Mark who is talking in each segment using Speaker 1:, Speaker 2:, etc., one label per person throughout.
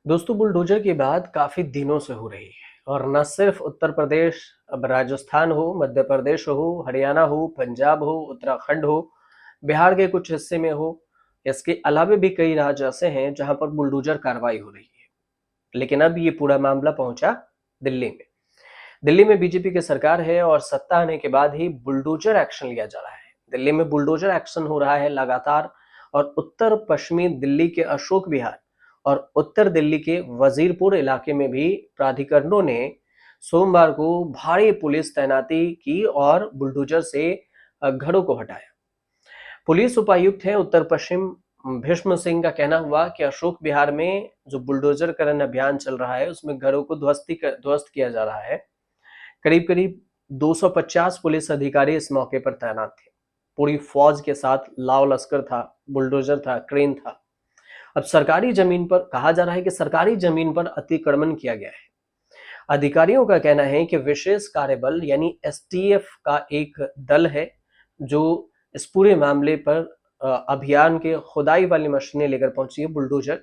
Speaker 1: दोस्तों, बुलडोजर की बात काफी दिनों से हो रही है और न सिर्फ उत्तर प्रदेश, अब राजस्थान हो, मध्य प्रदेश हो, हरियाणा हो, पंजाब हो, उत्तराखंड हो, बिहार के कुछ हिस्से में हो। इसके अलावा भी कई राज्य ऐसे हैं जहां पर बुलडोजर कार्रवाई हो रही है। लेकिन अब ये पूरा मामला पहुंचा दिल्ली में। दिल्ली में बीजेपी की सरकार है और सत्ता आने के बाद ही बुलडोजर एक्शन लिया जा रहा है। दिल्ली में बुलडोजर एक्शन हो रहा है लगातार। और उत्तर पश्चिमी दिल्ली के अशोक विहार और उत्तर दिल्ली के वजीरपुर इलाके में भी प्राधिकरणों ने सोमवार को भारी पुलिस तैनाती की और बुलडोजर से घरों को हटाया। पुलिस उपायुक्त है उत्तर पश्चिम भीष्म सिंह का कहना हुआ कि अशोक विहार में जो बुलडोजर करण अभियान चल रहा है उसमें घरों को ध्वस्त किया जा रहा है। करीब करीब 250 पुलिस अधिकारी इस मौके पर तैनात थे। पूरी फौज के साथ लाव लश्कर था, बुलडोजर था, क्रेन था। अब सरकारी जमीन पर कहा जा रहा है कि सरकारी जमीन पर अतिक्रमण किया गया है। अधिकारियों का कहना है कि विशेष कार्यबल यानी एसटीएफ का एक दल है जो इस पूरे मामले पर अभियान के खुदाई वाली मशीनें लेकर पहुंची है, बुलडोजर,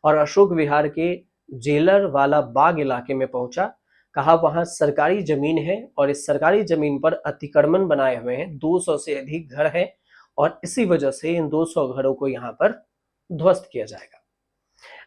Speaker 1: और अशोक विहार के जेलर वाला बाग इलाके में पहुंचा। कहा वहां सरकारी जमीन है और इस सरकारी जमीन पर अतिक्रमण बनाए हुए हैं, 200 से अधिक घर हैं और इसी वजह से इन 200 घरों को यहां पर ध्वस्त किया जाएगा।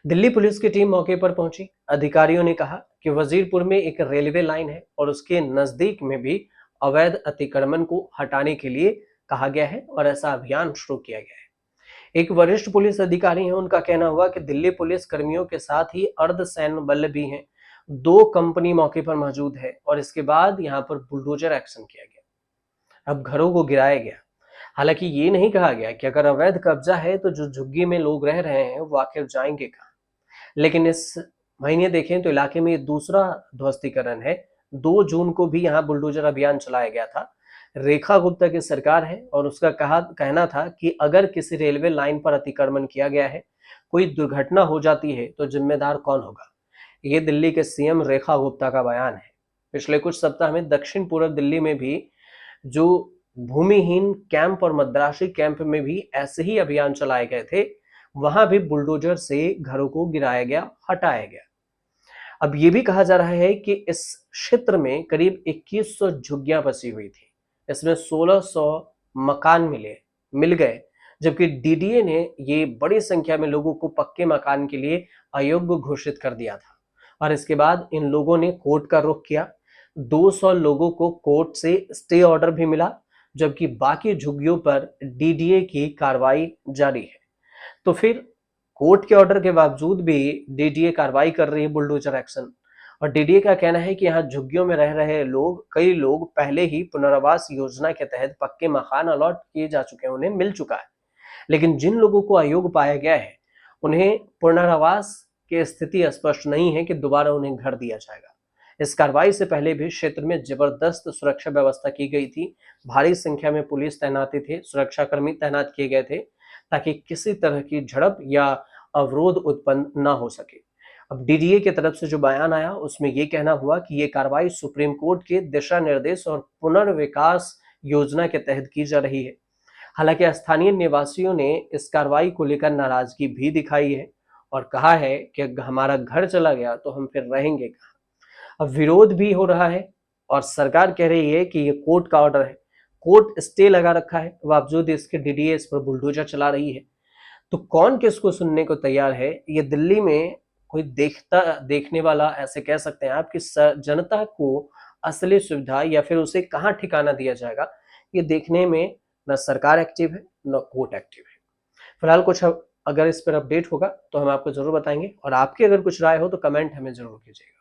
Speaker 1: दिल्ली पुलिस की टीम मौके पर पहुंची। अधिकारियों ने कहा कि वजीरपुर में एक रेलवे लाइन है और उसके नजदीक में भी अवैध अतिक्रमण को हटाने के लिए कहा गया है और ऐसा अभियान शुरू किया गया है। एक वरिष्ठ पुलिस अधिकारी हैं, उनका कहना हुआ कि दिल्ली पुलिस कर्मियों के साथ ही अर्धसैन्य बल भी हैं। 2 कंपनी मौके पर मौजूद है और इसके बाद यहां पर बुलडोजर एक्शन किया गया। अब घरों को गिराया गया। हालांकि ये नहीं कहा गया कि अगर अवैध कब्जा है तो जो झुग्गी में लोग रह रहे हैं वो आखिर जाएंगे कहाँ। लेकिन इस महीने देखें तो इलाके में ये दूसरा ध्वस्तीकरण है। 2 जून को भी यहाँ बुलडोजर अभियान चलाया गया था। रेखा गुप्ता की सरकार है और उसका कहना था कि अगर किसी रेलवे लाइन पर अतिक्रमण किया गया है, कोई दुर्घटना हो जाती है तो जिम्मेदार कौन होगा। ये दिल्ली के सीएम रेखा गुप्ता का बयान है। पिछले कुछ सप्ताह में दक्षिण पूर्व दिल्ली में भी जो भूमिहीन कैंप और मद्रासी कैंप में भी ऐसे ही अभियान चलाए गए थे। वहां भी बुलडोजर से घरों को गिराया गया, हटाया गया। अब ये भी कहा जा रहा है कि इस क्षेत्र में करीब 2100 झुग्गियां बसी हुई थी। इसमें 1600 मकान मिल गए, जबकि डीडीए ने ये बड़ी संख्या में लोगों को पक्के मकान के लिए अयोग्य घोषित कर दिया था। और इसके बाद इन लोगों ने कोर्ट का रुख किया। 200 लोगों को कोर्ट से स्टे ऑर्डर भी मिला, जबकि बाकी झुग्गियों पर डीडीए की कार्रवाई जारी है। तो फिर कोर्ट के ऑर्डर के बावजूद भी डीडीए कार्रवाई कर रही है, बुलडोजर एक्शन। और डीडीए का कहना है कि यहाँ झुग्गियों में रह रहे लोग, कई लोग पहले ही पुनर्वास योजना के तहत पक्के मकान अलॉट किए जा चुके हैं, उन्हें मिल चुका है। लेकिन जिन लोगों को अयोग्य पाया गया है उन्हें पुनर्वास की स्थिति स्पष्ट नहीं है कि दोबारा उन्हें घर दिया जाएगा। इस कार्रवाई से पहले भी क्षेत्र में जबरदस्त सुरक्षा व्यवस्था की गई थी। भारी संख्या में पुलिस तैनाती थे, सुरक्षाकर्मी तैनात किए गए थे ताकि किसी तरह की झड़प या अवरोध उत्पन्न ना हो सके। अब डीडीए की तरफ से जो बयान आया उसमें यह कहना हुआ कि ये कार्रवाई सुप्रीम कोर्ट के दिशा निर्देश और पुनर्विकास योजना के तहत की जा रही है। हालांकि स्थानीय निवासियों ने इस कार्रवाई को लेकर नाराजगी भी दिखाई है और कहा है कि हमारा घर चला गया तो हम फिर रहेंगे कहाँ। अब विरोध भी हो रहा है और सरकार कह रही है कि ये कोर्ट का ऑर्डर है, कोर्ट स्टे लगा रखा है, बावजूद इसके डीडीए इस पर बुलडोजर चला रही है। तो कौन किसको सुनने को तैयार है। ये दिल्ली में कोई देखने वाला, ऐसे कह सकते हैं आप, कि जनता को असली सुविधा या फिर उसे कहाँ ठिकाना दिया जाएगा, ये देखने में न सरकार एक्टिव है न कोर्ट एक्टिव है। फिलहाल कुछ अगर इस पर अपडेट होगा तो हम आपको जरूर बताएंगे और आपकी अगर कुछ राय हो तो कमेंट हमें जरूर कीजिएगा।